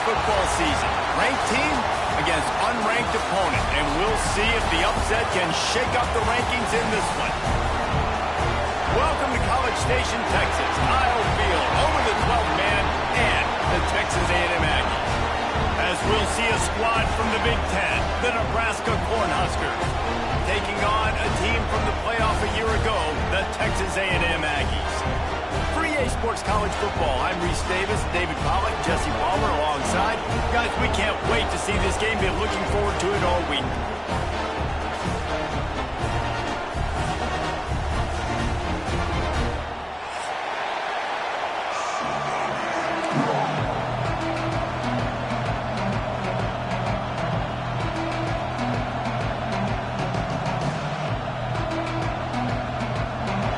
football season. Ranked team against unranked opponent, and we'll see if the upset can shake up the rankings in this one. Welcome to College Station, Texas. Kyle Field, over the 12th man, and the Texas A&M Aggies. As we'll see a squad from the Big Ten, the Nebraska Cornhuskers, taking on a team from the playoff a year ago, the Texas A&M Aggies. For EA Sports College Football, I'm Reese Davis, David Pollack, Jesse Palmer alongside. Guys, we can't wait to see this game. Been looking forward to it all week.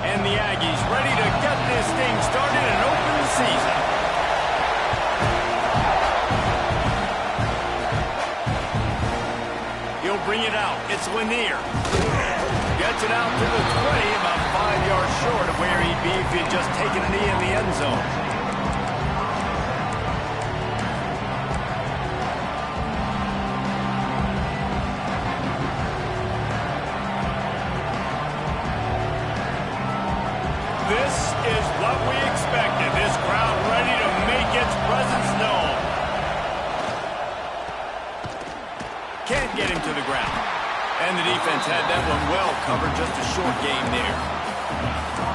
And the Aggies ready to get this thing started and open the season. He'll bring it out. It's Lanier. Gets it out to the 20, about 5 yards short of where he'd be if he had just taken a knee in the end zone. This is what we expected. This crowd ready to make its presence known. Can't get him to the ground. And the defense had that one well covered, just a short game there.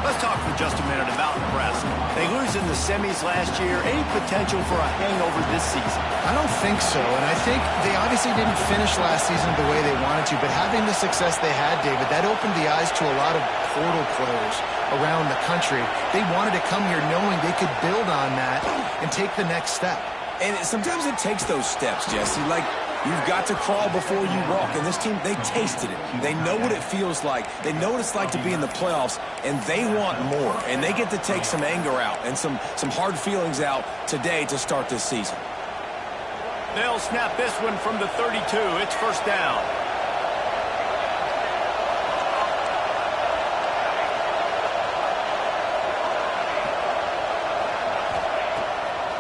Let's talk for just a minute about Nebraska. They lose in the semis last year. Any potential for a hangover this season? I don't think so, and I think they obviously didn't finish last season the way they wanted to, but having the success they had, David, that opened the eyes to a lot of portal players around the country. They wanted to come here knowing they could build on that and take the next step. And sometimes it takes those steps, Jesse. Like, you've got to crawl before you walk. And this team, they tasted it. They know what it feels like. They know what it's like to be in the playoffs, and they want more. And they get to take some anger out and some hard feelings out today to start this season. They'll snap this one from the 32. It's first down.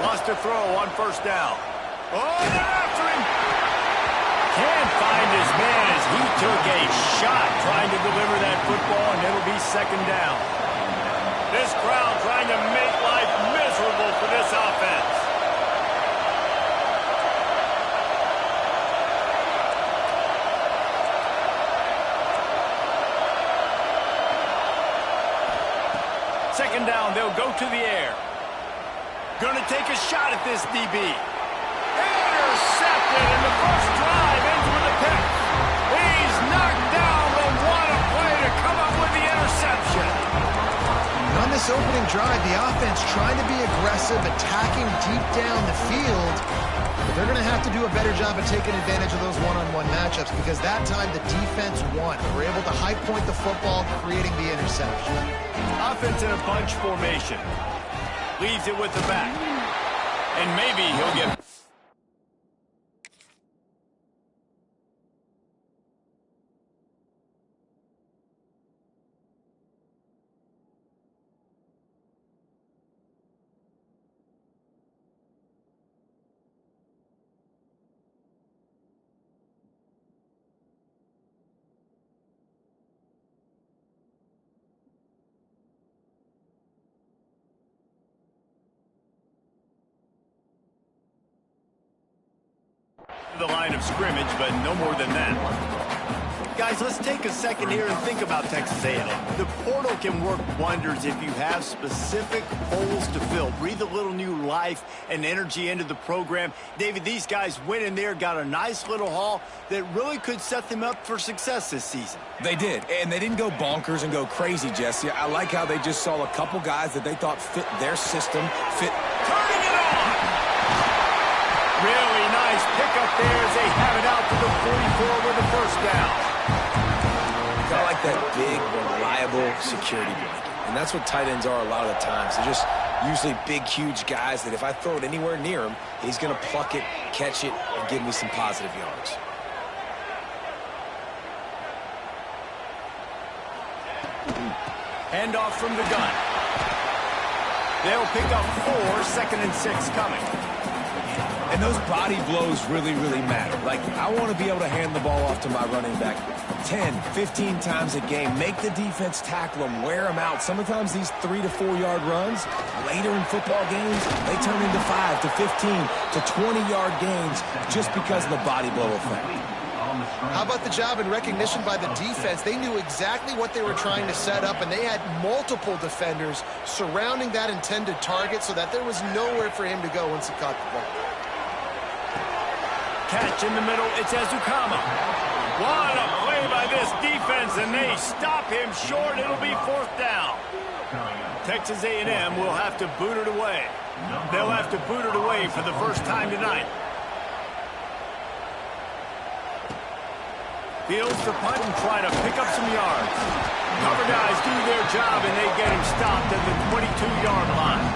Lost a throw on first down. Oh, they're after him. Can't find his man as he took a shot trying to deliver that football, and it'll be second down. This crowd trying to make life miserable for this offense. Second down, they'll go to the air. Gonna take a shot at this DB. Intercepted, and the first drive ends with a pick. He's knocked down, but what a play to come up with the interception. On this opening drive, the offense trying to be aggressive, attacking deep down the field, but they're going to have to do a better job of taking advantage of those one-on-one matchups because that time the defense won. They were able to high point the football, creating the interception. Offense in a bunch formation. Leaves it with the back. And maybe he'll get... the line of scrimmage, but no more than that. Guys, let's take a second here and think about Texas A&M. The portal can work wonders if you have specific holes to fill. Breathe a little new life and energy into the program. David, these guys went in there, got a nice little haul that really could set them up for success this season. They did, and they didn't go bonkers and go crazy, Jesse. I like how they just saw a couple guys that they thought fit their system, fit... Turning it on! Really nice pickup there as they have it out to the 44 with the first down. I like that big, reliable security blanket. And that's what tight ends are a lot of the times. They're just usually big, huge guys that if I throw it anywhere near him, he's going to pluck it, catch it, and give me some positive yards. Handoff from the gun. They'll pick up 4, 2nd and 6 coming. And those body blows really, really matter. Like, I want to be able to hand the ball off to my running back 10, 15 times a game. Make the defense tackle them, wear them out. Sometimes these 3 to 4 yard runs, later in football games, they turn into 5 to 15 to 20-yard gains just because of the body blow effect. How about the job and recognition by the defense? They knew exactly what they were trying to set up, and they had multiple defenders surrounding that intended target so that there was nowhere for him to go once he caught the ball. Catch in the middle, it's Ezukama. What a play by this defense, and they stop him short. It'll be 4th down. Texas A&M will have to boot it away. They'll have to boot it away for the first time tonight. Fields to punt and try to pick up some yards. Cover guys do their job, and they get him stopped at the 22-yard line.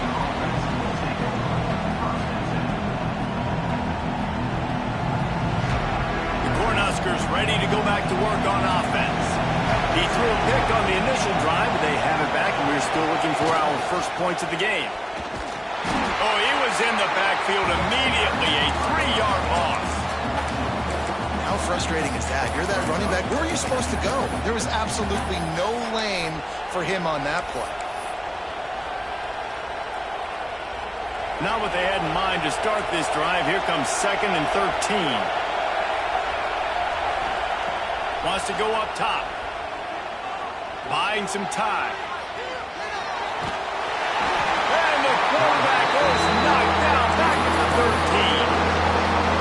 Cornhuskers ready to go back to work on offense. He threw a pick on the initial drive, but they have it back, and we're still looking for our first points of the game. Oh, he was in the backfield immediately, a 3-yard loss. How frustrating is that? You're that running back. Where are you supposed to go? There was absolutely no lane for him on that play. Not what they had in mind to start this drive. Here comes 2nd and 13. Wants to go up top. Buying some time. And the quarterback is knocked down back at the 13.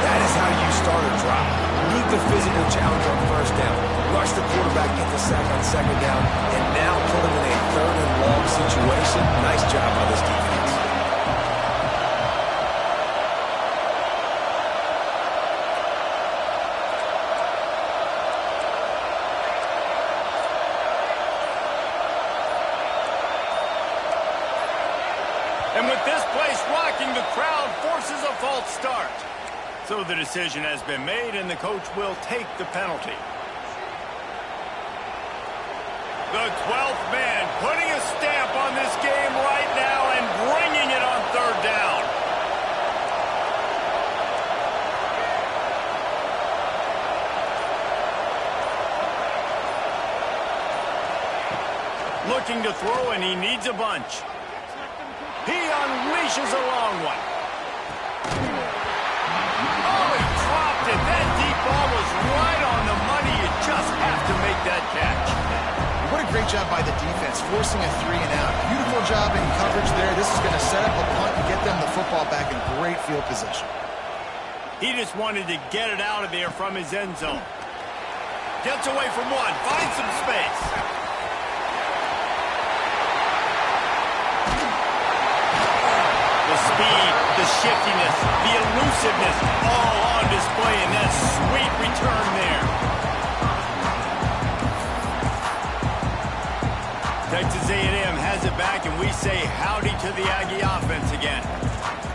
That is how you start a drive. Meet the physical challenge on 1st down. Rush the quarterback, get the sack on 2nd down, and now put him in a 3rd and long situation. Nice job by this defense. And with this place rocking, the crowd forces a false start. So the decision has been made, and the coach will take the penalty. The 12th man putting a stamp on this game right now and bringing it on 3rd down. Looking to throw, and he needs a bunch. He unleashes a long one. Oh, he dropped it. That deep ball was right on the money. You just have to make that catch. What a great job by the defense, forcing a 3 and out. Beautiful job in coverage there. This is going to set up a punt and get them the football back in great field position. He just wanted to get it out of there from his end zone. Gets away from one. Finds some space. The speed, the shiftiness, the elusiveness, all on display in that sweet return there. Texas A&M has it back, and we say howdy to the Aggie offense again.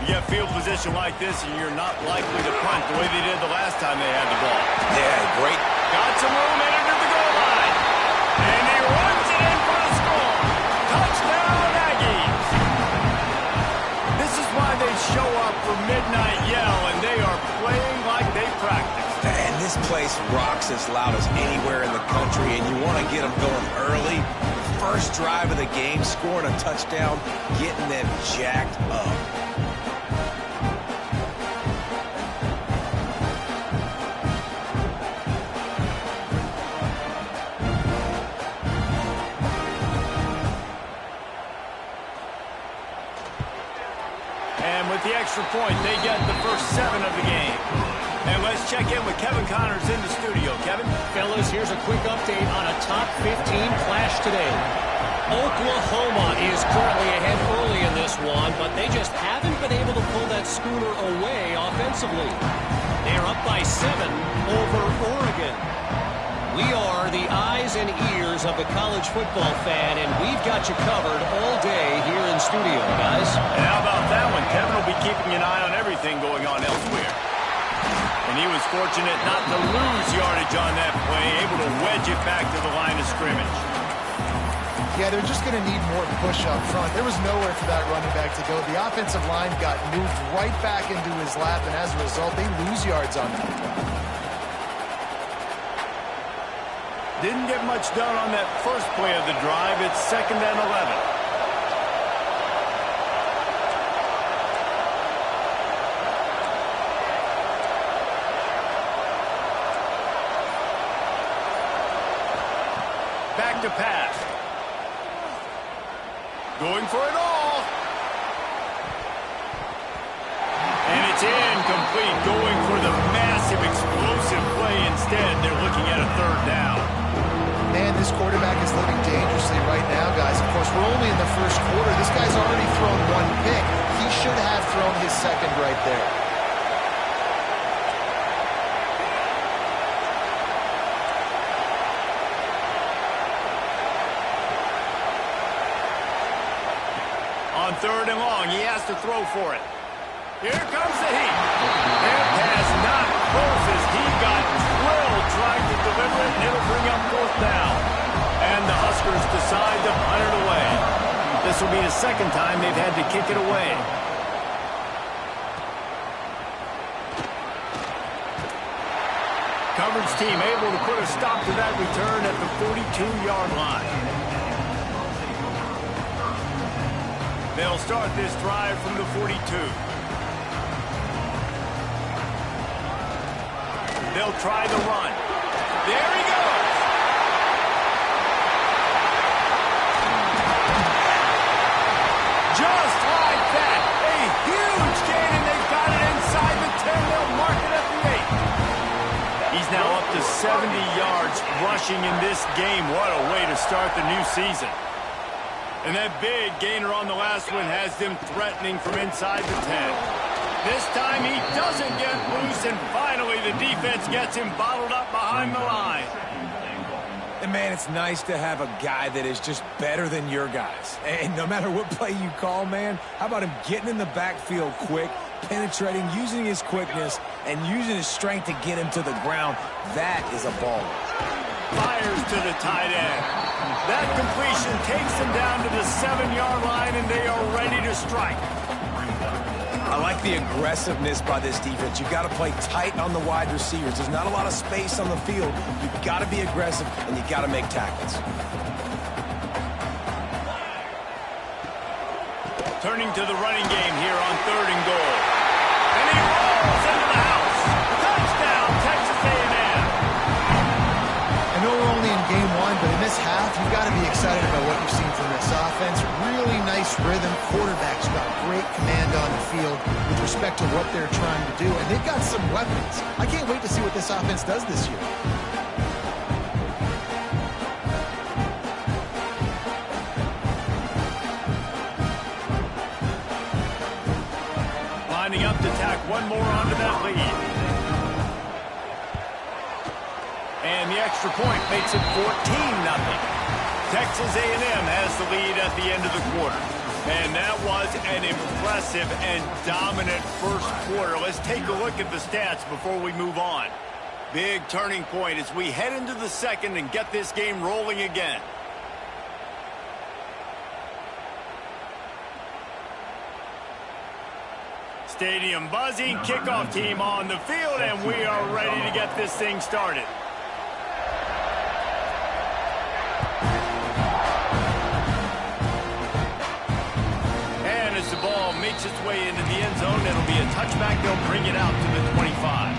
You get field position like this, and you're not likely to punt the way they did the last time they had the ball. Yeah, great. Got some room and under the goal line. And he runs it in for a score. Touchdown, Aggies. This is why they show up for Midnight Yell, and they are playing like they practiced. And this place rocks as loud as anywhere in the country, and you want to get them going early. First drive of the game, scoring a touchdown, getting them jacked up. And with the extra point, they get the first 7 of the game. And let's check in with Kevin Connors in the studio. Kevin? Fellas, here's a quick update on a top 15 clash today. Oklahoma is currently ahead early in this one, but they just haven't been able to pull that schooner away offensively. They're up by 7 over Oregon. We are the eyes and ears of the college football fan, and we've got you covered all day here in studio, guys. And how about that one? Kevin will be keeping an eye on everything going on elsewhere. And he was fortunate not to lose yardage on that play, able to wedge it back to the line of scrimmage. Yeah, they're just going to need more push up front. There was nowhere for that running back to go. The offensive line got moved right back into his lap, and as a result, they lose yards on that. Didn't get much done on that first play of the drive. It's 2nd and 11. Back to pass. Going for it all. And it's incomplete. Going for the massive explosive play instead. They're looking at a 3rd down. Man, this quarterback is living dangerously right now, guys. Of course, we're only in the first quarter. This guy's already thrown 1 pick. He should have thrown his 2nd right there. On 3rd and long, he has to throw for it. Here comes the heat. That pass not close as he got drilled trying to deliver it, and it'll bring up 4th down. And the Huskers decide to punt it away. This will be the 2nd time they've had to kick it away. Coverage team able to put a stop to that return at the 42-yard line. They'll start this drive from the 42. They'll try the run. There he goes. Just like that. A huge gain, and they've got it inside the 10. They'll mark it at the 8. He's now up to 70 yards rushing in this game. What a way to start the new season. And that big gainer on the last one has them threatening from inside the 10. This time he doesn't get loose, and finally the defense gets him bottled up behind the line. And, man, it's nice to have a guy that is just better than your guys. And no matter what play you call, man, how about him getting in the backfield quick, penetrating, using his quickness, and using his strength to get him to the ground. That is a baller. Fires to the tight end. That completion takes them down to the 7-yard line, and they are ready to strike. I like the aggressiveness by this defense. You've got to play tight on the wide receivers. There's not a lot of space on the field. You've got to be aggressive, and you've got to make tackles. Turning to the running game here on 3rd and goal. And he rolls into the house. Touchdown, Texas A&M. I know we're only in game 1, but in this half, you've got to be excited about what you've seen from this offense. Really nice rhythm. Quarterback's got great command on the field with respect to what they're trying to do. And they've got some weapons. I can't wait to see what this offense does this year. Lining up to tack one more onto that lead. And the extra point makes it 14-0. Texas A&M has the lead at the end of the quarter. And that was an impressive and dominant first quarter. Let's take a look at the stats before we move on. Big turning point as we head into the 2nd and get this game rolling again. Stadium buzzing, kickoff team on the field, and we are ready to get this thing started. And as the ball makes its way into the end zone, it'll be a touchback. They'll bring it out to the 25.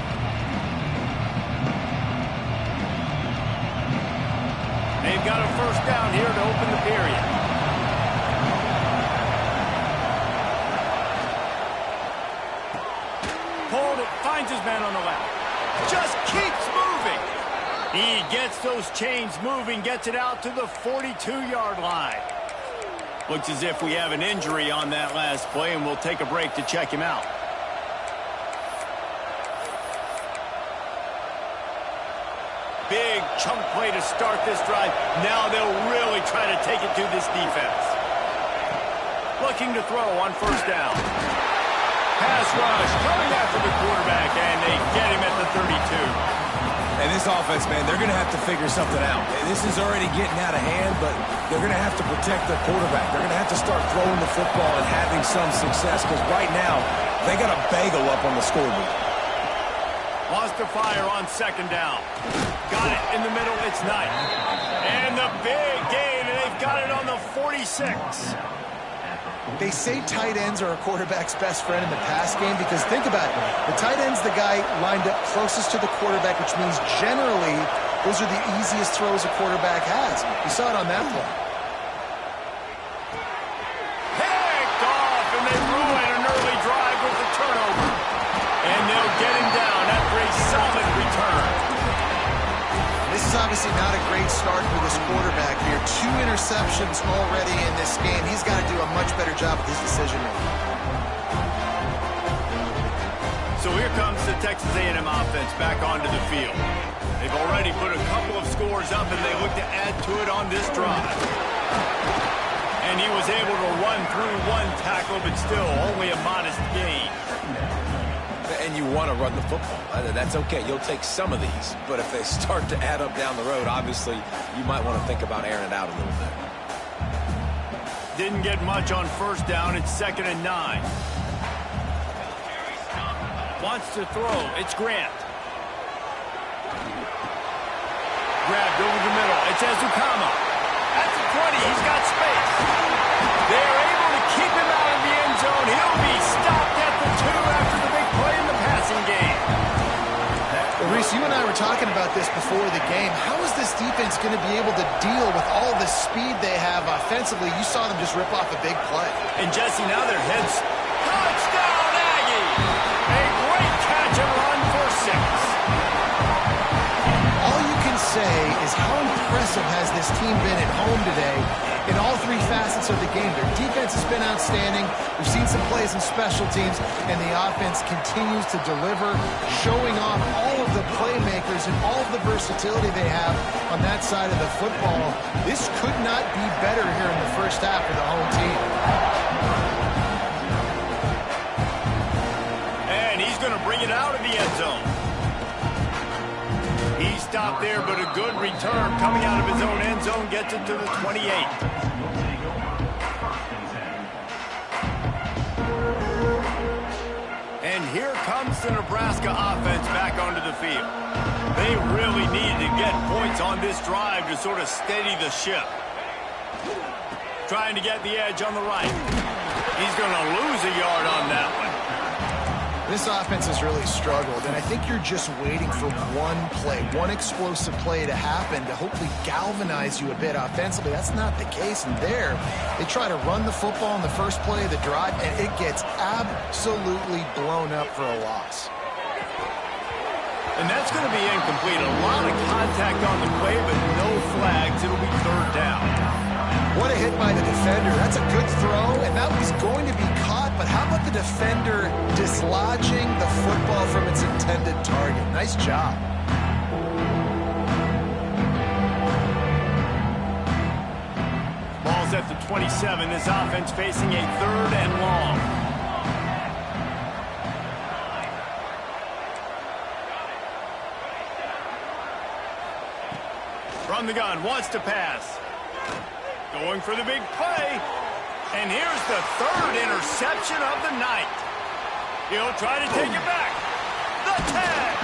They've got a first down here to open the period. Pulled it, finds his man on the left. Just keeps moving. He gets those chains moving, gets it out to the 42-yard line. Looks as if we have an injury on that last play, and we'll take a break to check him out. Big chunk play to start this drive. Now they'll really try to take it to this defense. Looking to throw on first down. Pass rush coming after the quarterback, and they get him at the 32. And this offense, man, they're going to have to figure something out. This is already getting out of hand, but they're going to have to protect their quarterback. They're going to have to start throwing the football and having some success because right now they got a bagel up on the scoreboard. Wants to fire on second down. Got it in the middle. It's Knight. And the big gain, and they've got it on the 46. They say tight ends are a quarterback's best friend in the pass game because think about it. The tight end's the guy lined up closest to the quarterback, which means generally those are the easiest throws a quarterback has. You saw it on that play. Picked off, and they ruin an early drive with the turnover. And they'll get him down after a solid return. This is obviously not a great start for this quarterback here. 2 interceptions already in this game. He's got to do a much better job with his decision-making. So here comes the Texas A&M offense back onto the field. They've already put a couple of scores up, and they look to add to it on this drive. And he was able to run through 1 tackle, but still only a modest gain. And you want to run the football. That's okay. You'll take some of these. But if they start to add up down the road, obviously, you might want to think about airing it out a little bit. Didn't get much on first down. It's 2nd and 9. Wants to throw. It's Grant. Grabbed over the middle. It's Ezukama. At the 20. He's got space. They're able to keep him out of the end zone. He'll be stopped at the 2 after the big play in the passing game. Well, Reese, you and I were talking about this before the game. How is this defense going to be able to deal with all the speed they have offensively? You saw them just rip off a big play. And Jesse, now their heads. Touchdown, Aggie! A great catch and run for 6. All you can say is how impressive has this team been at home today in all 3 facets of the game. Their defense has been outstanding. We've seen some plays in special teams, and the offense continues to deliver, showing off all of the playmakers and all of the versatility they have on that side of the football. This could not be better here in the first half for the home team. And he's going to bring it out of the end zone. He stopped there, but a good return coming out of his own end zone gets it to the 28. And here comes the Nebraska offense back onto the field. They really needed to get points on this drive to sort of steady the ship. Trying to get the edge on the right. He's going to lose a yard on that one. This offense has really struggled, and I think you're just waiting for one play, one explosive play to happen to hopefully galvanize you a bit offensively. That's not the case, and there, they try to run the football in the first play of the drive, and it gets absolutely blown up for a loss. And that's going to be incomplete. A lot of contact on the play, but no flags. It'll be 3rd down. What a hit by the defender. That's a good throw, and that was going to be caught, but how about the defender dislodging the football from its intended target? Nice job. Ball's at the 27. This offense facing a 3rd and long. From the gun, wants to pass. Going for the big play. And here's the 3rd interception of the night. He'll try to take it back. The tag.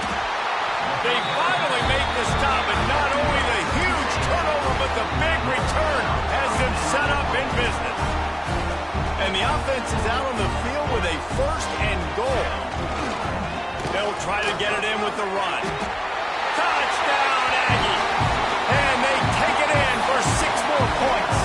They finally make the stop, and not only the huge turnover, but the big return has them set up in business. And the offense is out on the field with a 1st and goal. They'll try to get it in with the run. Touchdown, Aggie. And they take it in for 6 more points.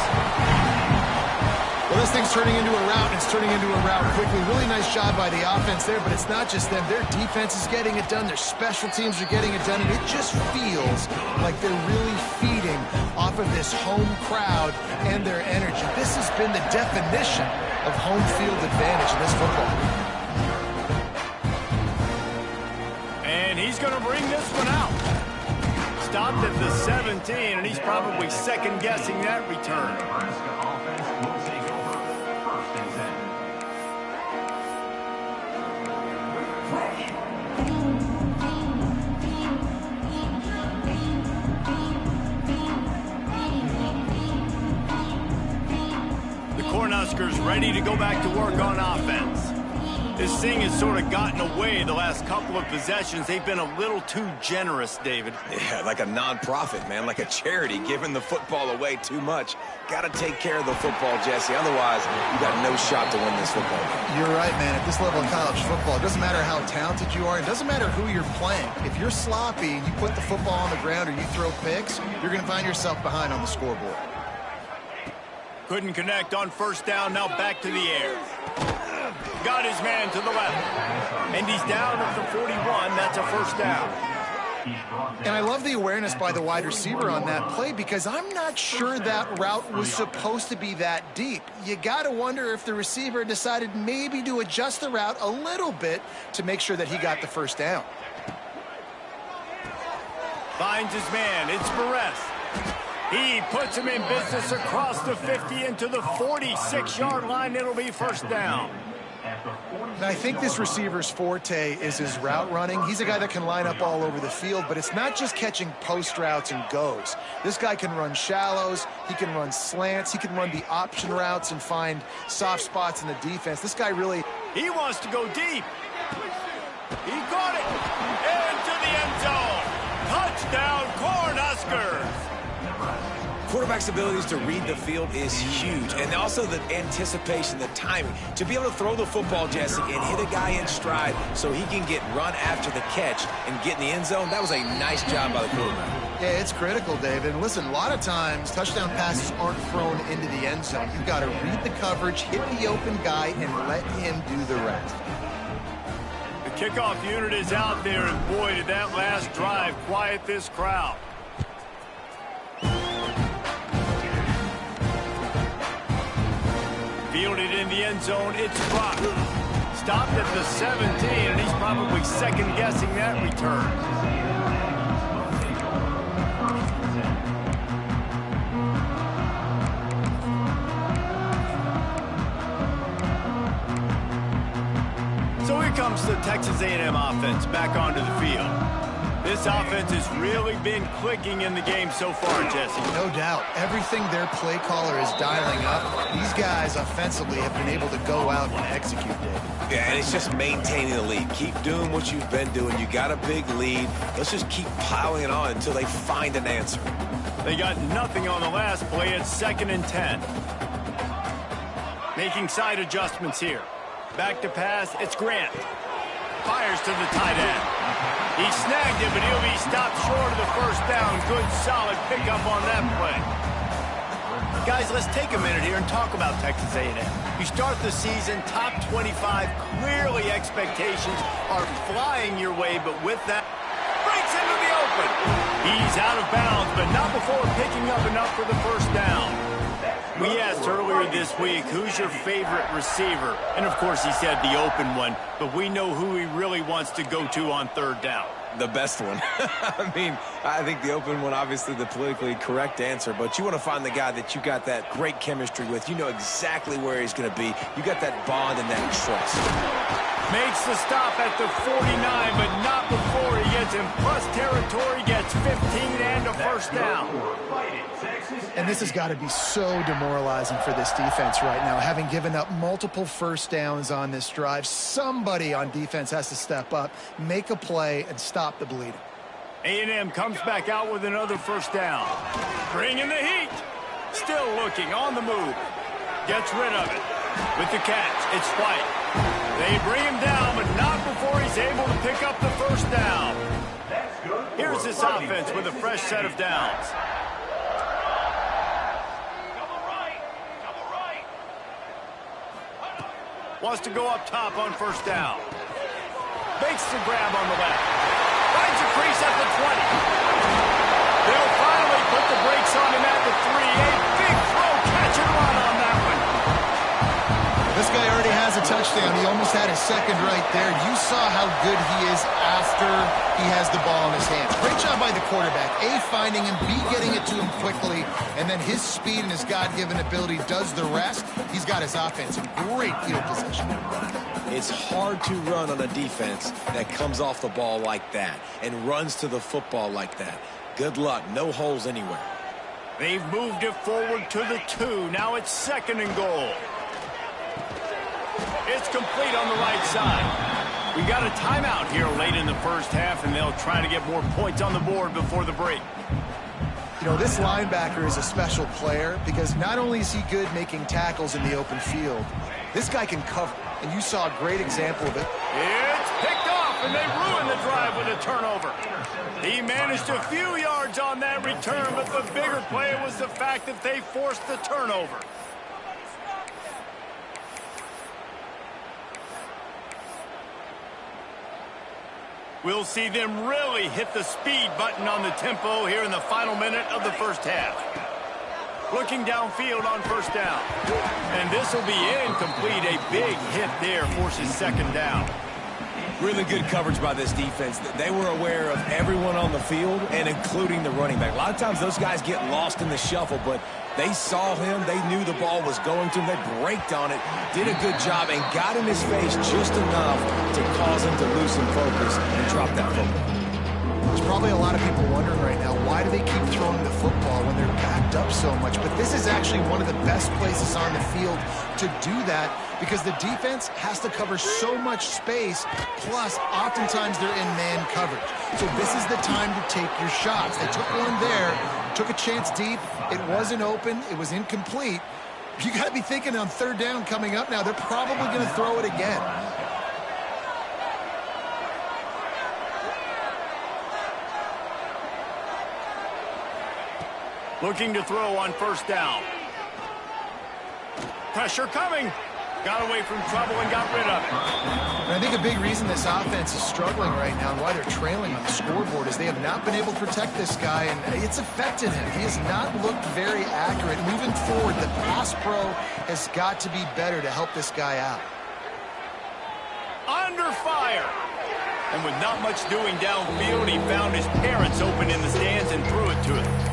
Well, this thing's turning into a rout, and it's turning into a rout quickly. Really nice job by the offense there, but it's not just them. Their defense is getting it done. Their special teams are getting it done, and it just feels like they're really feeding off of this home crowd and their energy. This has been the definition of home field advantage in this football game. And he's going to bring this one out. Stopped at the 17, and he's probably second-guessing that return. ready to go back to work on offense. This thing has sort of gotten away the last couple of possessions. They've been a little too generous, David. Yeah, like a non-profit, man, like a charity, giving the football away too much. Got to take care of the football, Jesse. Otherwise, you got no shot to win this football game. You're right, man. At this level of college football, it doesn't matter how talented you are. It doesn't matter who you're playing. If you're sloppy and you put the football on the ground or you throw picks, you're going to find yourself behind on the scoreboard. Couldn't connect on first down. Now back to the air. Got his man to the left. And he's down at the 41. That's a first down. And I love the awareness by the wide receiver on that play because I'm not sure that route was supposed to be that deep. You got to wonder if the receiver decided maybe to adjust the route a little bit to make sure that he got the first down. Finds his man. It's Perez. He puts him in business across the 50 into the 46-yard line. It'll be first down. And I think this receiver's forte is his route running. He's a guy that can line up all over the field, but it's not just catching post routes and goes. This guy can run shallows, he can run slants, he can run the option routes and find soft spots in the defense. This guy really... He wants to go deep. He got it. Into the end zone. Touchdown, Cornhuskers. Quarterback's abilities to read the field is huge, and also the anticipation, the timing. To be able to throw the football, Jesse, and hit a guy in stride so he can get run after the catch and get in the end zone, that was a nice job by the quarterback. Yeah, it's critical, David. And listen, a lot of times touchdown passes aren't thrown into the end zone. You've got to read the coverage, hit the open guy, and let him do the rest. The kickoff unit is out there, and boy, did that last drive quiet this crowd. Fielded in the end zone, it's Brock. Stopped at the 17, and he's probably second-guessing that return. So here comes the Texas A&M offense back onto the field. This offense has really been clicking in the game so far, Jesse. No doubt. Everything their play caller is dialing up, these guys offensively have been able to go out and execute, David. Yeah, and it's just maintaining the lead. Keep doing what you've been doing. You got a big lead. Let's just keep piling it on until they find an answer. They got nothing on the last play. It's 2nd and 10. Making side adjustments here. Back to pass. It's Grant. Fires to the tight end. He snagged it, but he'll be stopped short of the first down. Good, solid pickup on that play. Guys, let's take a minute here and talk about Texas A&M. You start the season top 25. Clearly, expectations are flying your way, but with that, breaks into the open. He's out of bounds, but not before picking up enough for the first down. We asked earlier this week, who's your favorite receiver? And, of course, he said the open one, but we know who he really wants to go to on third down. The best one. I mean, I think the open one, obviously the politically correct answer, but you want to find the guy that you got that great chemistry with. You know exactly where he's going to be. You got that bond and that trust. Makes the stop at the 49, but not before he gets in plus territory, gets 15 and a first down. And this has got to be so demoralizing for this defense right now. Having given up multiple first downs on this drive, somebody on defense has to step up, make a play, and stop the bleeding. A&M comes back out with another first down. Bringing the heat. Still looking on the move. Gets rid of it. With the catch, it's White. They bring him down, but not before he's able to pick up the first down. Here's this offense with a fresh set of downs. Wants to go up top on first down. Makes the grab on the left. Finds a crease at the 20. They'll finally put the brakes on him at the 3. A big throw, catch and run on that one. This guy already has a touchdown. He almost had a second right there. You saw how good he is after he has the ball in his hands. Great job by the quarterback. A, finding him, B, getting it to him quickly, and then his speed and his God-given ability does the rest. He's got his offense in great field position. It's hard to run on a defense that comes off the ball like that and runs to the football like that. Good luck. No holes anywhere. They've moved it forward to the 2. Now it's 2nd and goal. It's complete on the right side. We got a timeout here late in the first half, and they'll try to get more points on the board before the break. You know, this linebacker is a special player because not only is he good making tackles in the open field, this guy can cover, and you saw a great example of it. It's picked off, and they ruined the drive with a turnover. He managed a few yards on that return, but the bigger play was the fact that they forced the turnover. We'll see them really hit the speed button on the tempo here in the final minute of the first half. Looking downfield on first down. And this will be incomplete. A big hit there forces second down. Really good coverage by this defense. They were aware of everyone on the field and including the running back. A lot of times those guys get lost in the shuffle, but they saw him. They knew the ball was going to him. They braked on it, did a good job, and got in his face just enough to cause him to lose some focus and drop that football. There's probably a lot of people wondering right now, why do they keep throwing the football when they're backed up so much? But this is actually one of the best places on the field to do that because the defense has to cover so much space, plus oftentimes they're in man coverage. So this is the time to take your shots. They took one there, took a chance deep. It wasn't open. It was incomplete. You got to be thinking on third down coming up now, they're probably going to throw it again. Looking to throw on first down. Pressure coming. Got away from trouble and got rid of it. And I think a big reason this offense is struggling right now and why they're trailing on the scoreboard is they have not been able to protect this guy, and it's affected him. He has not looked very accurate. Moving forward, the pass pro has got to be better to help this guy out. Under fire. And with not much doing downfield, he found his parents open in the stands and threw it to him.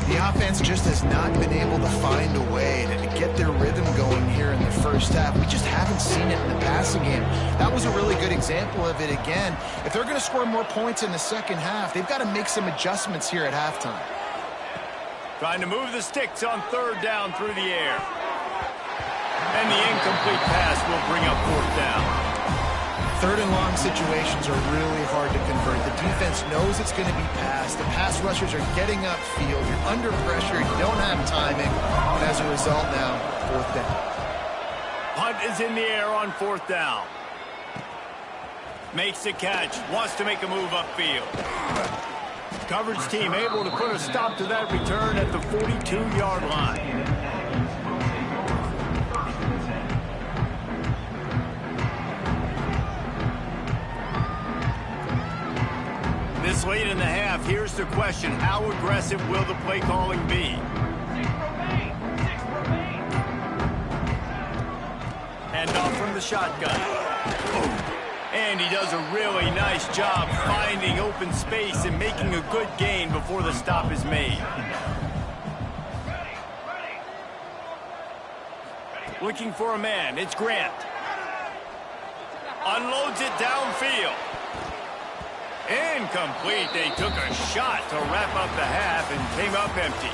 The offense just has not been able to find a way to get their rhythm going here in the first half. We just haven't seen it in the passing game. That was a really good example of it again. If they're going to score more points in the second half, they've got to make some adjustments here at halftime. Trying to move the sticks on third down through the air. And the incomplete pass will bring up fourth down. Third and long situations are really hard to convert. The defense knows it's going to be passed. The pass rushers are getting upfield. You're under pressure. You don't have timing. And as a result now, fourth down. Punt is in the air on fourth down. Makes the catch. Wants to make a move upfield. Coverage team able to put a stop to that return at the 42-yard line. This late in the half, here's the question. How aggressive will the play calling be? Hand off from the shotgun. And he does a really nice job finding open space and making a good gain before the stop is made. Looking for a man. It's Grant. Unloads it downfield. Incomplete. They took a shot to wrap up the half and came up empty.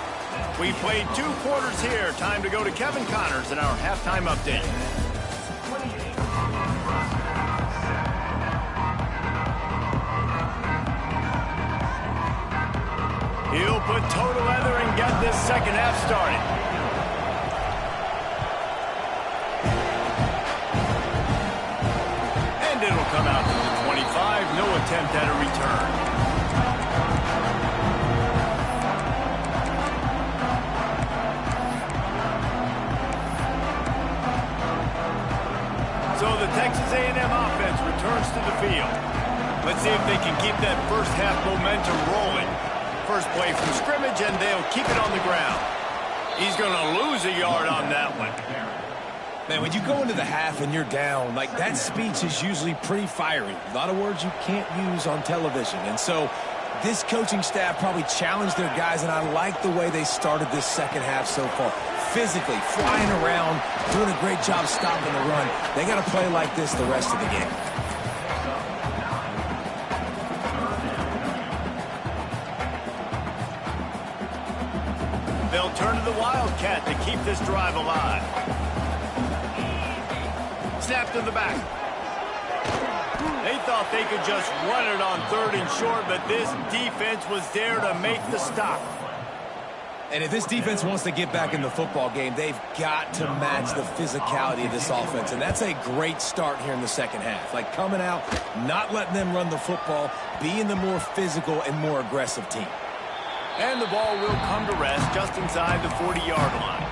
We played 2 quarters here. Time to go to Kevin Connors in our halftime update. He'll put toe to leather and get this second half started. And it'll come out to the 25. No attempt at a return. So the Texas A&M offense returns to the field. Let's see if they can keep that first half momentum rolling. First play from scrimmage, and they'll keep it on the ground. He's going to lose a yard on that one. Man, when you go into the half and you're down, like that speech is usually pretty fiery. A lot of words you can't use on television. And so this coaching staff probably challenged their guys, and I like the way they started this second half so far. Physically, flying around, doing a great job stopping the run. They got to play like this the rest of the game. They'll turn to the Wildcat to keep this drive alive. Snap to the back. They thought they could just run it on 3rd and short, but this defense was there to make the stop. And if this defense wants to get back in the football game, they've got to match the physicality of this offense. And that's a great start here in the second half. Like coming out, not letting them run the football, being the more physical and more aggressive team. And the ball will come to rest just inside the 40-yard line.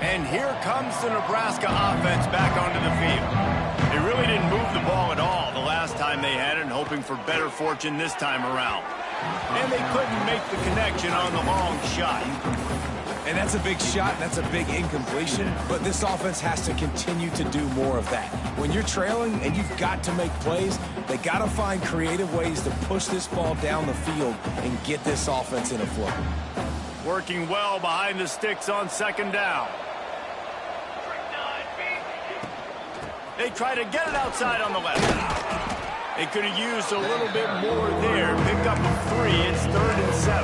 And here comes the Nebraska offense back onto the field. They really didn't move the ball at all the last time they had it, and hoping for better fortune this time around. And they couldn't make the connection on the long shot. And that's a big shot, and that's a big incompletion, but this offense has to continue to do more of that. When you're trailing and you've got to make plays, they got to find creative ways to push this ball down the field and get this offense in a flow. Working well behind the sticks on 2nd down. They try to get it outside on the left. They could have used a little bit more there. Pick up a 3. It's 3rd and 7.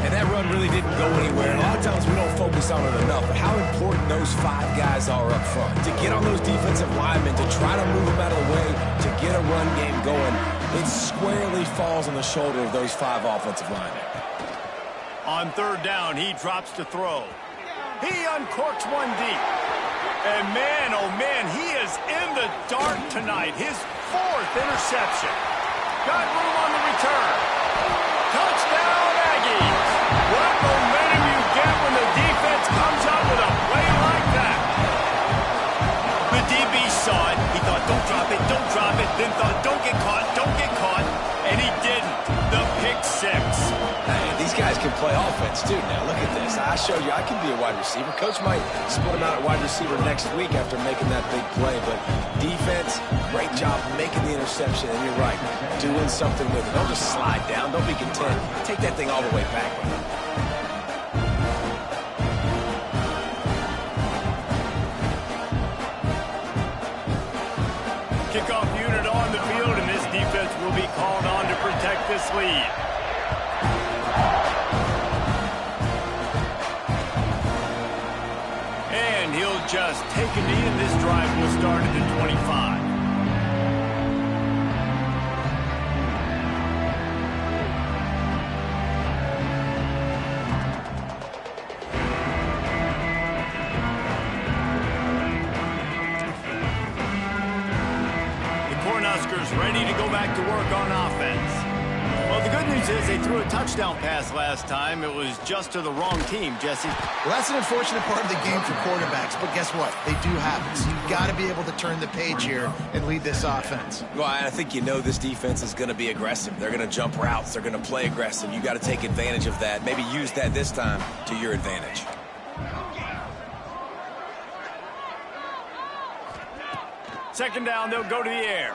And that run really didn't go anywhere. And a lot of times we don't focus on it enough, but how important those 5 guys are up front. To get on those defensive linemen, to try to move them out of the way, to get a run game going, it squarely falls on the shoulder of those 5 offensive linemen. On 3rd down, he drops to throw. He uncorks one deep. And man, oh man, he is in the dark tonight. His 4th interception. Got room on the return. Touchdown, Aggies. What momentum you get when the defense comes up with a play like that. The DB saw it. He thought, don't drop it, don't drop it. Then thought, don't get caught, don't get caught. And he didn't. The pick 6. Hey, these guys can play offense, too. Now, look at this. I showed you I can be a wide receiver. Coach might split him out at wide receiver next week after making that big play. But defense, great job making the interception. And you're right, doing something with it. Don't just slide down. Don't be content. Take that thing all the way back. Kickoff unit on the field, and this defense will be called on to protect this lead. And he'll just take a knee, and this drive will start at the 25. Ready to go back to work on offense. Well, the good news is they threw a touchdown pass last time. It was just to the wrong team, Jesse. Well, that's an unfortunate part of the game for quarterbacks, but guess what? They do happen. So you've got to be able to turn the page here and lead this offense. Well, I think you know this defense is going to be aggressive. They're going to jump routes. They're going to play aggressive. You got to take advantage of that. Maybe use that this time to your advantage. Second down, they'll go to the air.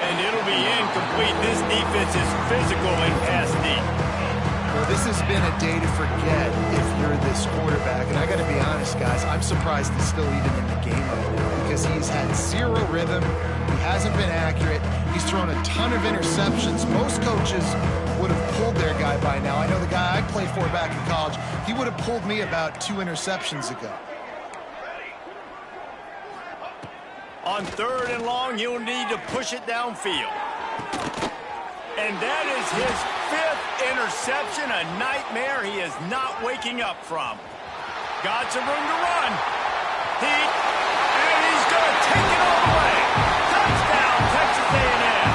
And it'll be incomplete. This defense is physical and pass deep. Well, this has been a day to forget if you're this quarterback. And I got to be honest, guys, I'm surprised he's still even in the game right now because he's had 0 rhythm. He hasn't been accurate. He's thrown a ton of interceptions. Most coaches would have pulled their guy by now. I know the guy I played for back in college, he would have pulled me about 2 interceptions ago. On 3rd and long, he'll need to push it downfield. And that is his 5th interception, a nightmare he is not waking up from. Got some room to run. And he's going to take it all the way. Touchdown, Texas A&M.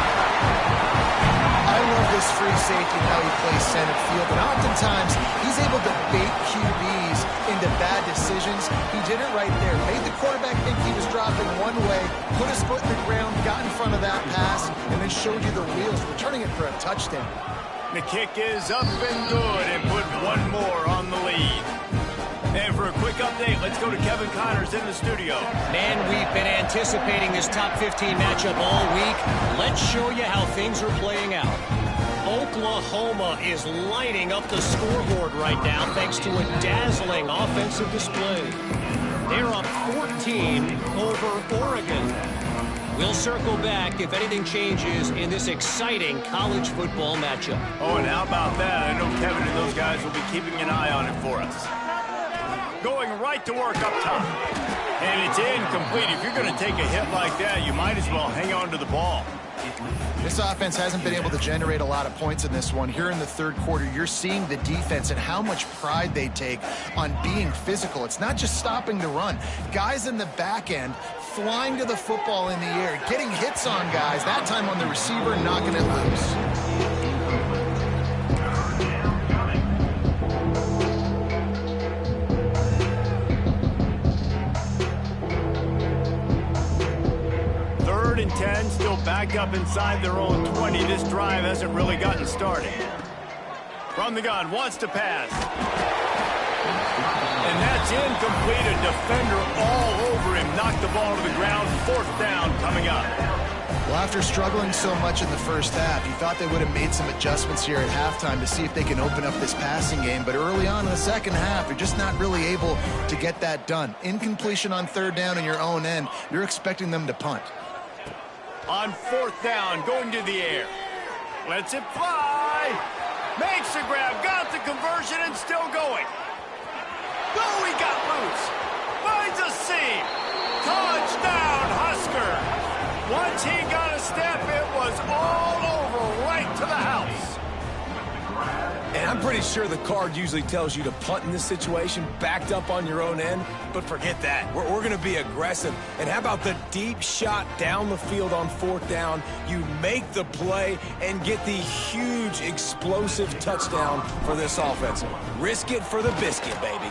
I love this free safety and how he plays center field. And oftentimes, he's able to bait QBs into bad decisions. He did it right there. Made the quarterback think he was dropping one way, put his foot in the ground, got in front of that pass, and then showed you the wheels, returning it for a touchdown. The kick is up and good and put one more on the lead. And for a quick update, let's go to Kevin Connors in the studio. Man, we've been anticipating this top 15 matchup all week. Let's show you how things are playing out. Oklahoma is lighting up the scoreboard right now thanks to a dazzling offensive display. They're up 14 over Oregon. We'll circle back if anything changes in this exciting college football matchup. Oh, and how about that? I know Kevin and those guys will be keeping an eye on it for us. Going right to work up top. And it's incomplete. If you're going to take a hit like that, you might as well hang on to the ball. This offense hasn't been able to generate a lot of points in this one. Here in the third quarter, you're seeing the defense and how much pride they take on being physical. It's not just stopping the run. Guys in the back end flying to the football in the air, getting hits on guys, that time on the receiver, knocking it loose. And 10, still backed up inside their own 20. This drive hasn't really gotten started. From the gun, wants to pass. And that's incomplete. A defender all over him. Knocked the ball to the ground. Fourth down coming up. Well, after struggling so much in the first half, you thought they would have made some adjustments here at halftime to see if they can open up this passing game. But early on in the second half, you're just not really able to get that done. Incompletion on third down in your own end. You're expecting them to punt. On fourth down, going to the air. Lets it fly. Makes the grab, got the conversion, and still going. Oh, he got loose. Finds a seam. Touchdown, Husker. Once he got a step, it was all over right to the house. And I'm pretty sure the card usually tells you to punt in this situation, backed up on your own end, but forget that. We're going to be aggressive. And how about the deep shot down the field on fourth down? You make the play and get the huge explosive touchdown for this offense. Risk it for the biscuit, baby.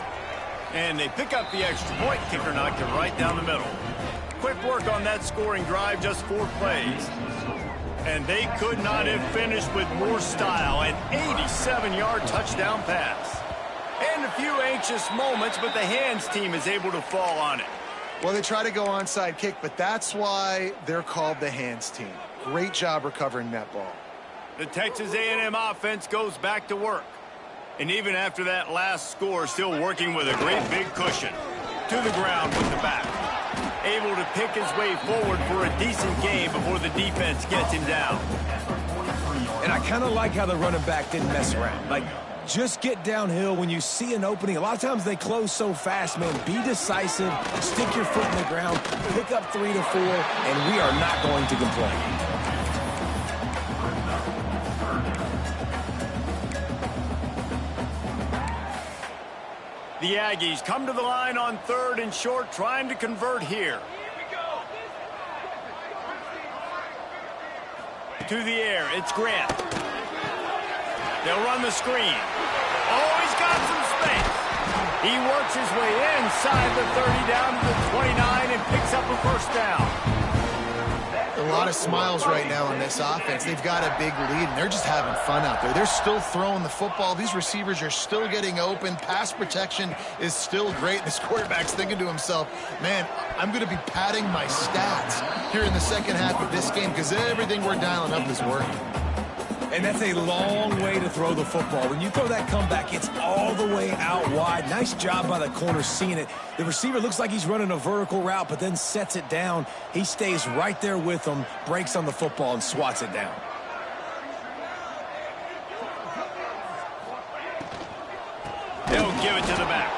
And they pick up the extra point. Kicker knocked it right down the middle. Quick work on that scoring drive, just 4 plays. And they could not have finished with more style. An 87-yard touchdown pass. And a few anxious moments, but the hands team is able to fall on it. Well, they try to go onside kick, but that's why they're called the hands team. Great job recovering that ball. The Texas A&M offense goes back to work. And even after that last score, still working with a great big cushion. To the ground with the back. Able to pick his way forward for a decent game before the defense gets him down. And I kind of like how the running back didn't mess around. Like, just get downhill when you see an opening. A lot of times they close so fast, man. Be decisive, stick your foot in the ground, pick up 3 to 4, and we are not going to complain. The Aggies come to the line on 3rd and short, trying to convert here. To the air, it's Grant. They'll run the screen. Oh, he's got some space. He works his way inside the 30 down to the 29 and picks up a first down. A lot of smiles right now on this offense. They've got a big lead, and they're just having fun out there. They're still throwing the football. These receivers are still getting open. Pass protection is still great. This quarterback's thinking to himself, man, I'm going to be padding my stats here in the second half of this game because everything we're dialing up is working. And that's a long way to throw the football. When you throw that comeback, it's all the way out wide. Nice job by the corner seeing it. The receiver looks like he's running a vertical route, but then sets it down. He stays right there with him, breaks on the football, and swats it down. They'll give it to the back.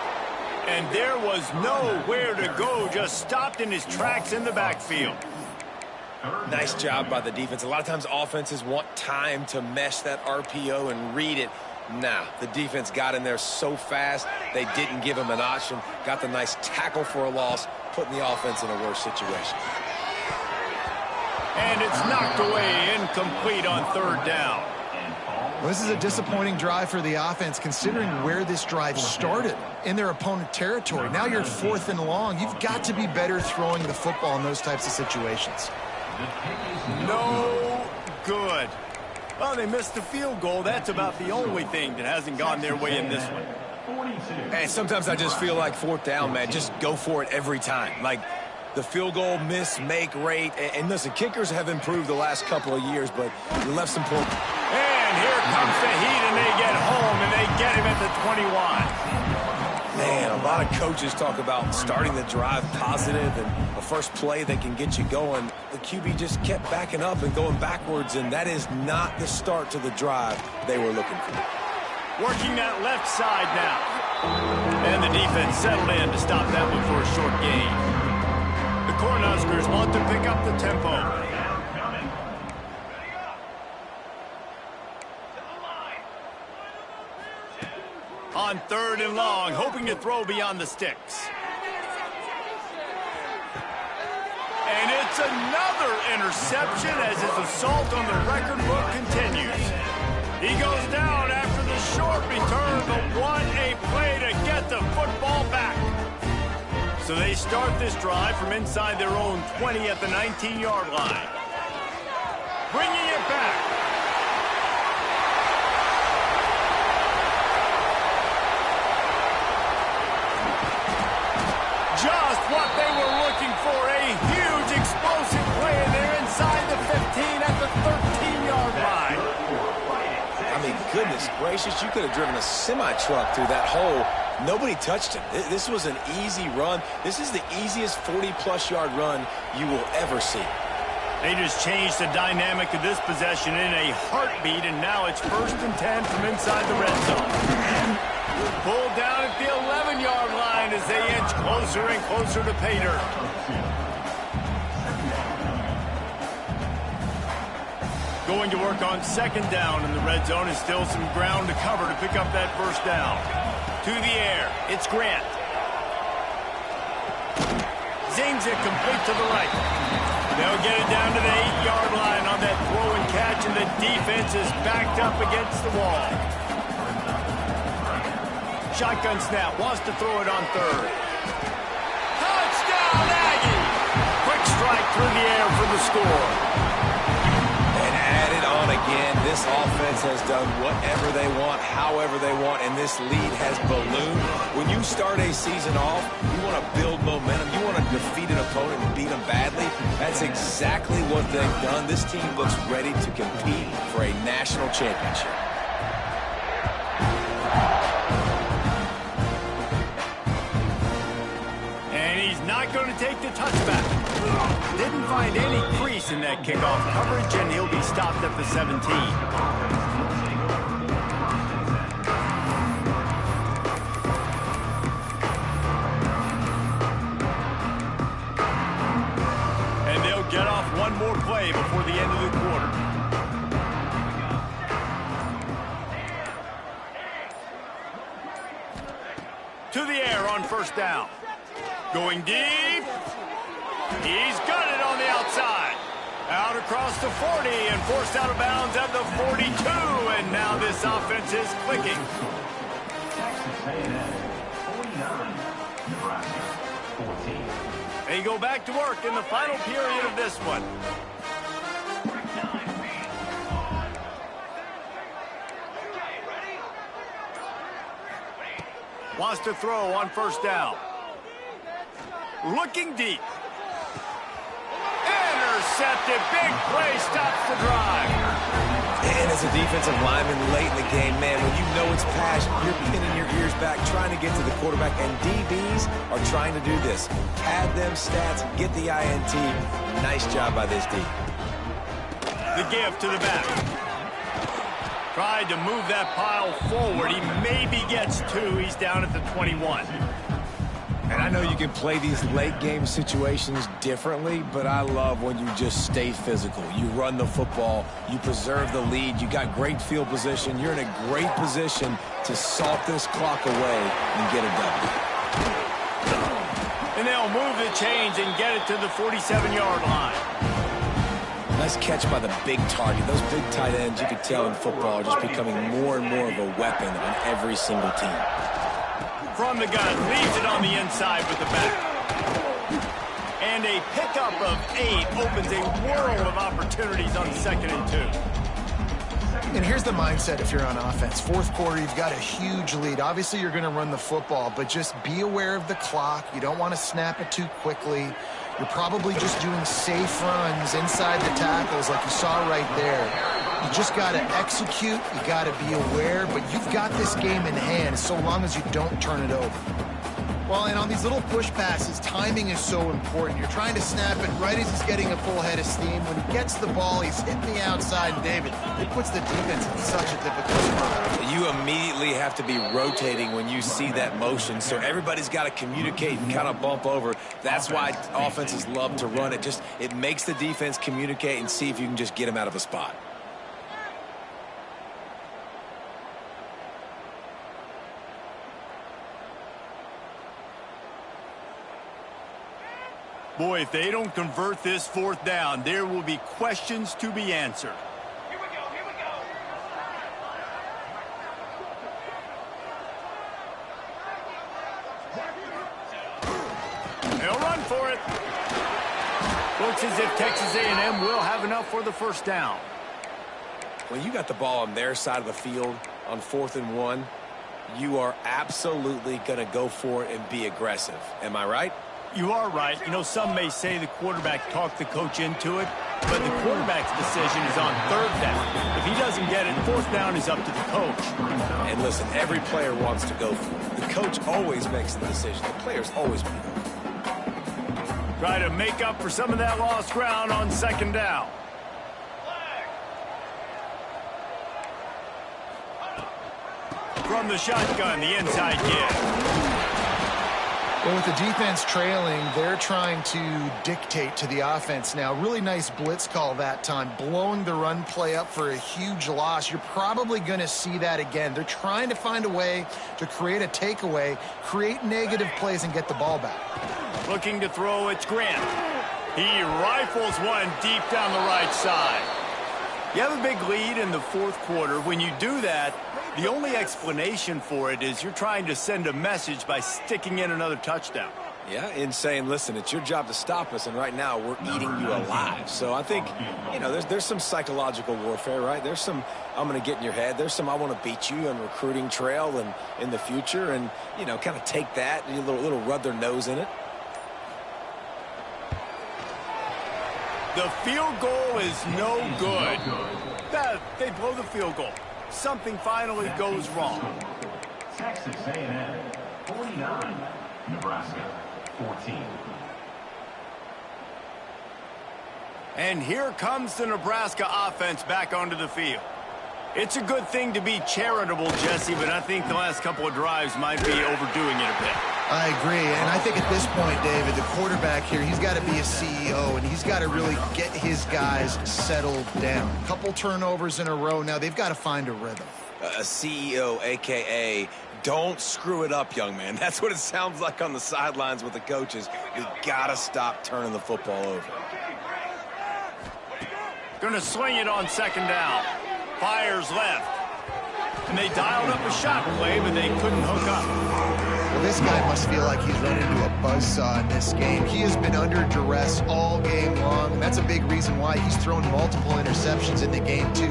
And there was nowhere to go, just stopped in his tracks in the backfield. Nice job by the defense. A lot of times offenses want time to mesh that RPO and read it. Nah, the defense got in there so fast, they didn't give him an option. Got the nice tackle for a loss, putting the offense in a worse situation. And it's knocked away, incomplete on 3rd down. Well, this is a disappointing drive for the offense considering where this drive started in their opponent territory. Now you're 4th and long. You've got to be better throwing the football in those types of situations. No good. Well, they missed the field goal. That's about the only thing that hasn't gone their way in this one. And sometimes I just feel like 4th down, man. Just go for it every time. Like the field goal miss, make rate. And listen, kickers have improved the last couple of years, but we left some poor. And here comes the heat, and they get home, and they get him at the 21. Man, a lot of coaches talk about starting the drive positive and the first play that can get you going. The QB just kept backing up and going backwards, and that is not the start to the drive they were looking for. Working that left side now. And the defense settled in to stop that one for a short gain. The Cornhuskers want to pick up the tempo. On 3rd and long, hoping to throw beyond the sticks. And it's another interception as his assault on the record book continues. He goes down after the short return, but what a play to get the football back. So they start this drive from inside their own 20 at the 19-yard line. Bringing it back. Just what they were looking for, a huge explosive play, and they're inside the 15 at the 13-yard line. I mean, goodness gracious, you could have driven a semi-truck through that hole. Nobody touched him. This was an easy run. This is the easiest 40-plus yard run you will ever see. They just changed the dynamic of this possession in a heartbeat, and now it's 1st and 10 from inside the red zone. Pulled down at the 11-yard line as they inch closer and closer to pay dirt. Going to work on 2nd down in the red zone, and still some ground to cover to pick up that 1st down. To the air, it's Grant. Zings it complete to the right. They'll get it down to the 8-yard line on that throw and catch, and the defense is backed up against the wall. Shotgun snap, wants to throw it on 3rd. Touchdown, Aggie! Quick strike through the air for the score. And added on again, this offense has done whatever they want, however they want, and this lead has ballooned. When you start a season off, you want to build momentum. You want to defeat an opponent and beat them badly. That's exactly what they've done. This team looks ready to compete for a national championship. Not going to take the touchback. Didn't find any crease in that kickoff coverage, and he'll be stopped at the 17. And they'll get off one more play before the end of the quarter. To the air on 1st down. Going deep. He's got it on the outside. Out across the 40 and forced out of bounds at the 42. And now this offense is clicking. Nebraska, 14. They go back to work in the final period of this one. Wants to throw on 1st down. Looking deep. Intercepted. Big play stops the drive. And as a defensive lineman late in the game, man, when you know it's pass, you're pinning your ears back, trying to get to the quarterback, and DBs are trying to do this. Pad them stats, get the INT. Nice job by this D. The give to the back. Tried to move that pile forward. He maybe gets 2. He's down at the 21. And I know you can play these late game situations differently, but I love when you just stay physical. You run the football, you preserve the lead, you got great field position, you're in a great position to salt this clock away and get a W. And they'll move the chains and get it to the 47-yard line. Nice catch by the big target. Those big tight ends, you could tell in football, are just becoming more and more of a weapon on every single team. From the gun, leaves it on the inside with the back. And a pickup of 8 opens a world of opportunities on 2nd and 2. And here's the mindset if you're on offense. 4th quarter, you've got a huge lead. Obviously, you're going to run the football, but just be aware of the clock. You don't want to snap it too quickly. You're probably just doing safe runs inside the tackles like you saw right there. You just got to execute. You got to be aware, but you've got this game in hand so long as you don't turn it over. Well, and on these little push passes, timing is so important. You're trying to snap it right as he's getting a full head of steam. When he gets the ball, he's hitting the outside, and David, it puts the defense in such a difficult spot. You immediately have to be rotating when you see that motion, so everybody's got to communicate and kind of bump over. That's why offenses love to run it. It makes the defense communicate and see if you can just get him out of a spot. Boy, if they don't convert this fourth down, there will be questions to be answered. Here we go, here we go. They'll run for it. Looks as if Texas A&M will have enough for the first down. When you got the ball on their side of the field on 4th and 1, you are absolutely going to go for it and be aggressive. Am I right? You are right. You know, some may say the quarterback talked the coach into it, but the quarterback's decision is on 3rd down. If he doesn't get it, 4th down is up to the coach. And listen, every player wants to go for it. The coach always makes the decision. The players always make it. Try to make up for some of that lost ground on 2nd down. From the shotgun, the inside give. Well, with the defense trailing, they're trying to dictate to the offense now. Really nice blitz call that time, blowing the run play up for a huge loss. You're probably going to see that again. They're trying to find a way to create a takeaway, create negative plays, and get the ball back. Looking to throw, it's Grant. He rifles one deep down the right side. You have a big lead in the 4th quarter. When you do that, the only explanation for it is you're trying to send a message by sticking in another touchdown. Yeah, in saying, listen, it's your job to stop us, and right now we're eating you alive. So I think, you know, there's some psychological warfare, right? There's some, I'm going to get in your head. There's some, I want to beat you on recruiting trail and in the future, and, you know, kind of take that, a little rub their nose in it. The field goal is no good. They blow the field goal. Something finally goes wrong. Texas A&M 49, Nebraska 14. And here comes the Nebraska offense back onto the field. It's a good thing to be charitable, Jesse, but I think the last couple of drives might be overdoing it a bit. I agree, and I think at this point, David, the quarterback here, he's got to be a CEO, and he's got to really get his guys settled down. A couple turnovers in a row now. They've got to find a rhythm. A CEO, a.k.a. don't screw it up, young man. That's what it sounds like on the sidelines with the coaches. We got to stop turning the football over. Gonna swing it on 2nd down. Fires left. And they dialed up a shot play, but they couldn't hook up. Well, this guy must feel like he's run into a buzzsaw in this game. He has been under duress all game long, and that's a big reason why he's thrown multiple interceptions in the game, too.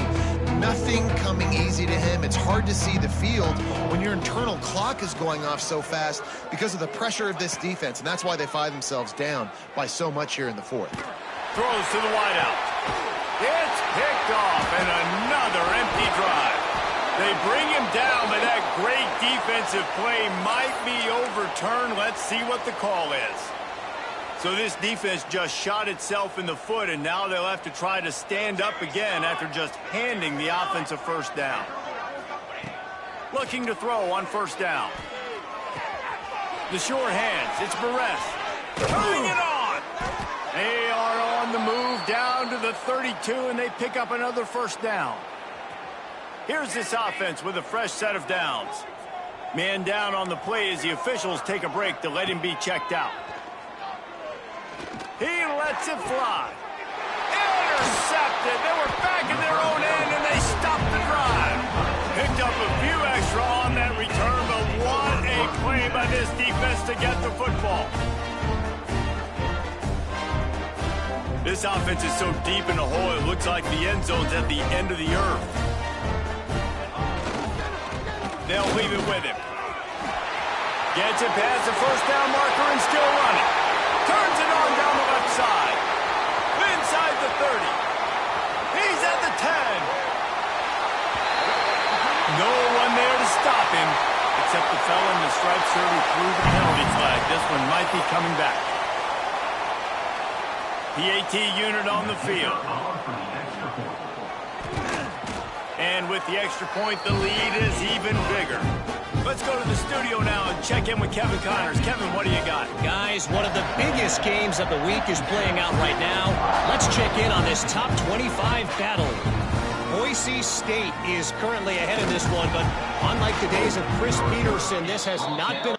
Nothing coming easy to him. It's hard to see the field when your internal clock is going off so fast because of the pressure of this defense, and that's why they find themselves down by so much here in the 4th. Throws to the wideout. It's picked off, and another empty drive. They bring him down, but that great defensive play might be overturned. Let's see what the call is. So this defense just shot itself in the foot, and now they'll have to try to stand up again after just handing the offense a 1st down. Looking to throw on 1st down. The short hands, it's Barres. Turning it on! They are on the move down to the 32, and they pick up another 1st down. Here's this offense with a fresh set of downs. Man down on the play as the officials take a break to let him be checked out. He lets it fly. Intercepted. They were back in their own end, and they stopped the drive. Picked up a few extra on that return, but what a play by this defense to get the football. This offense is so deep in the hole, it looks like the end zone's at the end of the earth. They'll leave it with him. Gets it past the 1st down marker and still running. Turns it on down the left side. Inside the 30. He's at the 10. No one there to stop him except the fell in the stripes early through the penalty flag. This one might be coming back. PAT unit on the field. And with the extra point, the lead is even bigger. Let's go to the studio now and check in with Kevin Connors. Kevin, what do you got? Guys, one of the biggest games of the week is playing out right now. Let's check in on this top 25 battle. Boise State is currently ahead in this one, but unlike the days of Chris Peterson, this has not been...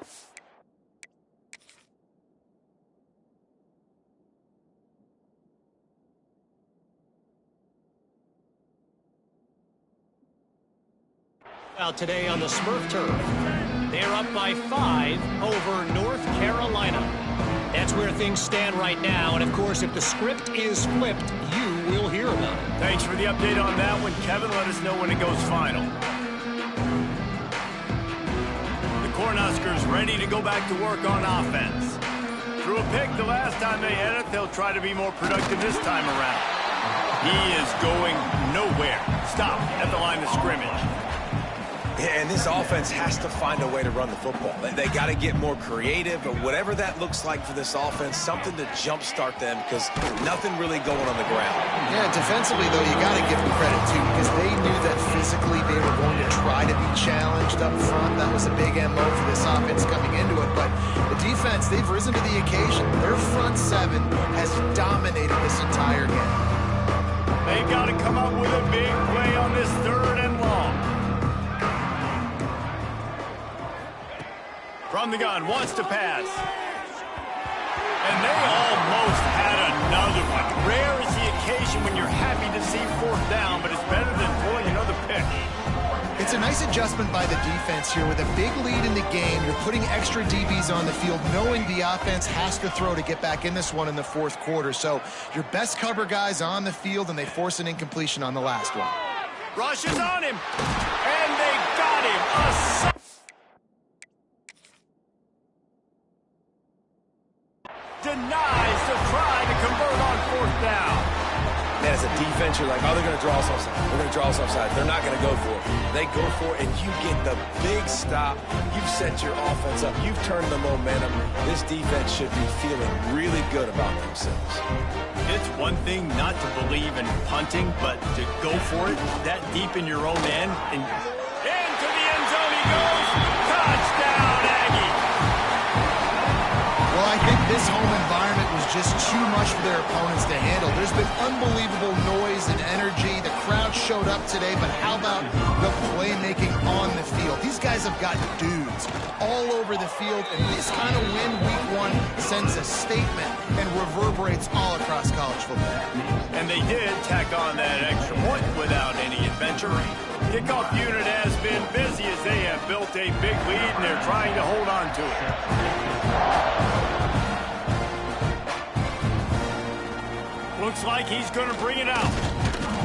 out today on the Smurf turf. They're up by 5 over North Carolina. That's where things stand right now, and of course, if the script is flipped, you will hear about it. Thanks for the update on that one, Kevin. Let us know when it goes final. The Cornhuskers ready to go back to work on offense. Threw a pick the last time they had it. They'll try to be more productive this time around. He is going nowhere. Stop at the line of scrimmage. Yeah, and this offense has to find a way to run the football. They got to get more creative, but whatever that looks like for this offense, something to jumpstart them because nothing really going on the ground. Yeah, defensively, though, you got to give them credit, too, because they knew that physically they were going to try to be challenged up front. That was a big MO for this offense coming into it, but the defense, they've risen to the occasion. Their front seven has dominated this entire game. They got to come up with a big play on this 3rd and long. From the gun, wants to pass. And they almost had another one. Rare is the occasion when you're happy to see 4th down, but it's better than pulling another pick. It's a nice adjustment by the defense here. With a big lead in the game, you're putting extra DBs on the field, knowing the offense has to throw to get back in this one in the 4th quarter. So your best cover guys on the field, and they force an incompletion on the last one. Rush is on him, and they got him. Denies the try to convert on 4th down. Man, as a defense, you're like, oh, they're going to draw us offside. They're going to draw us offside. They're not going to go for it. They go for it, and you get the big stop. You've set your offense up. You've turned the momentum. This defense should be feeling really good about themselves. It's one thing not to believe in punting, but to go for it that deep in your own end. And into the end zone he goes. Touchdown, Aggie. Well, I think this home environment was just too much for their opponents to handle. There's been unbelievable noise and energy. The crowd showed up today, but how about the playmaking on the field? These guys have got dudes all over the field, and this kind of win week 1 sends a statement and reverberates all across college football. And they did tack on that extra point without any adventure. Kickoff unit has been busy as they have built a big lead, and they're trying to hold on to it. Looks like he's going to bring it out.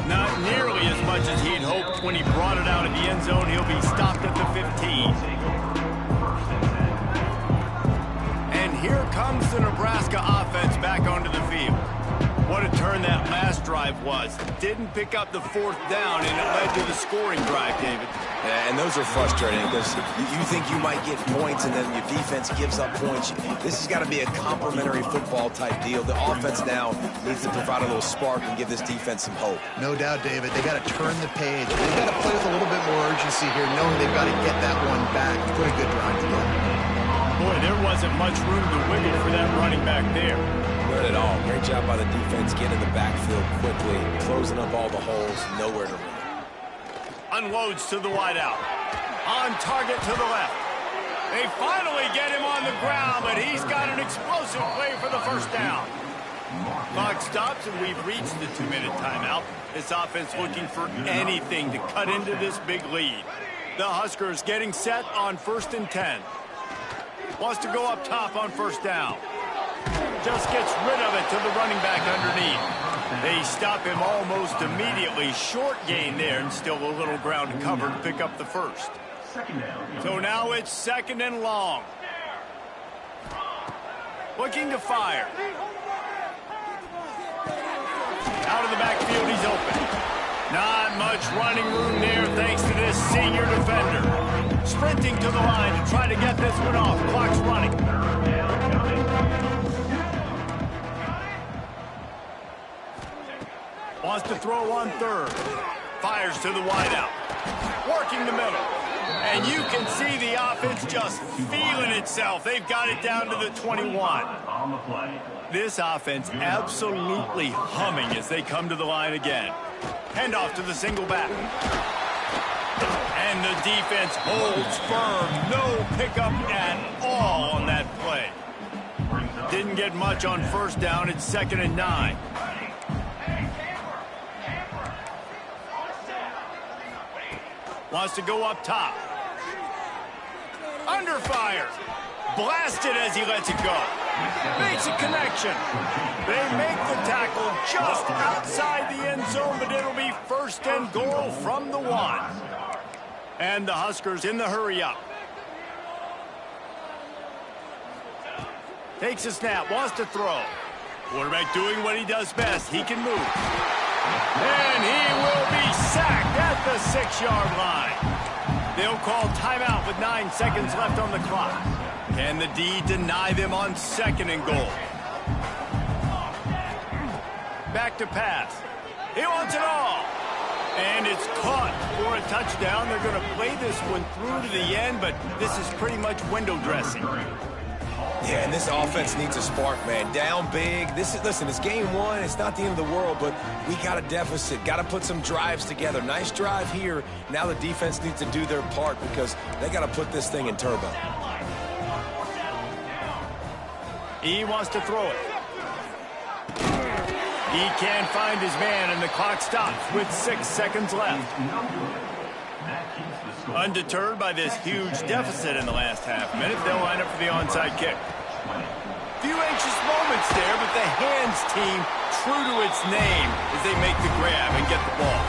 Not nearly as much as he'd hoped when he brought it out of the end zone. He'll be stopped at the 15. And here comes the Nebraska offense back onto the field. What a turn that last drive was. Didn't pick up the 4th down, and it led to the scoring drive, David. Yeah, and those are frustrating because you think you might get points, and then your defense gives up points. This has got to be a complementary football type deal. The offense now needs to provide a little spark and give this defense some hope. No doubt, David. They got to turn the page. They've got to play with a little bit more urgency here, knowing they've got to get that one back, put a good drive together. Boy, there wasn't much room to wiggle for that running back there. Not at all. Great job by the defense getting in the backfield quickly, closing up all the holes, nowhere to run. Unloads to the wideout. On target to the left. They finally get him on the ground, but he's got an explosive play for the 1st down. Clock stops, and we've reached the 2-minute timeout. This offense looking for anything to cut into this big lead. The Huskers getting set on 1st and 10. Wants to go up top on 1st down. Just gets rid of it to the running back underneath. They stop him almost immediately. Short gain there, and still a little ground to cover to pick up the 1st. So now it's 2nd and long. Looking to fire. Out of the backfield, he's open. Not much running room there thanks to this senior defender. Sprinting to the line to try to get this one off. Clock's running. Wants to throw on third. Fires to the wideout. Working the middle. And you can see the offense just feeling itself. They've got it down to the 21. This offense absolutely humming as they come to the line again. Handoff to the single back. And the defense holds firm. No pickup at all on that play. Didn't get much on first down. It's 2nd and 9. Wants to go up top. Under fire. Blasted as he lets it go. Makes a connection. They make the tackle just outside the end zone, but it'll be 1st and goal from the 1. And the Huskers in the hurry up. Takes a snap, wants to throw. Quarterback doing what he does best. He can move. And he will be sacked at the 6-yard line. They'll call timeout with 9 seconds left on the clock. Can the D deny them on 2nd and goal? Back to pass. He wants it all. And it's caught for a touchdown. They're going to play this one through to the end, but this is pretty much window dressing. Yeah, and this offense needs a spark, man. Down big. Listen, it's game 1. It's not the end of the world, but we got a deficit. Got to put some drives together. Nice drive here. Now the defense needs to do their part because they got to put this thing in turbo. He wants to throw it. He can't find his man, and the clock stops with 6 seconds left. Undeterred by this huge deficit in the last half minute, they'll line up for the onside kick. Few anxious moments there, but the hands team true to its name as they make the grab and get the ball.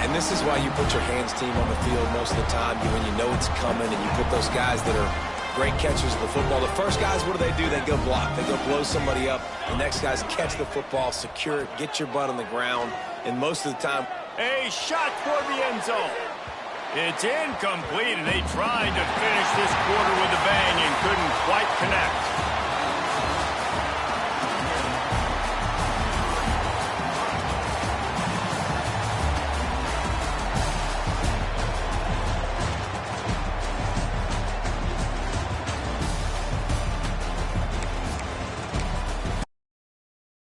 And this is why you put your hands team on the field most of the time, when you know it's coming, and you put those guys that are great catchers of the football. The first guys, what do? They go block. They go blow somebody up. The next guys catch the football, secure it, get your butt on the ground, and most of the time... A shot toward the end zone. It's incomplete, and they tried to finish this quarter with a bang and couldn't quite connect.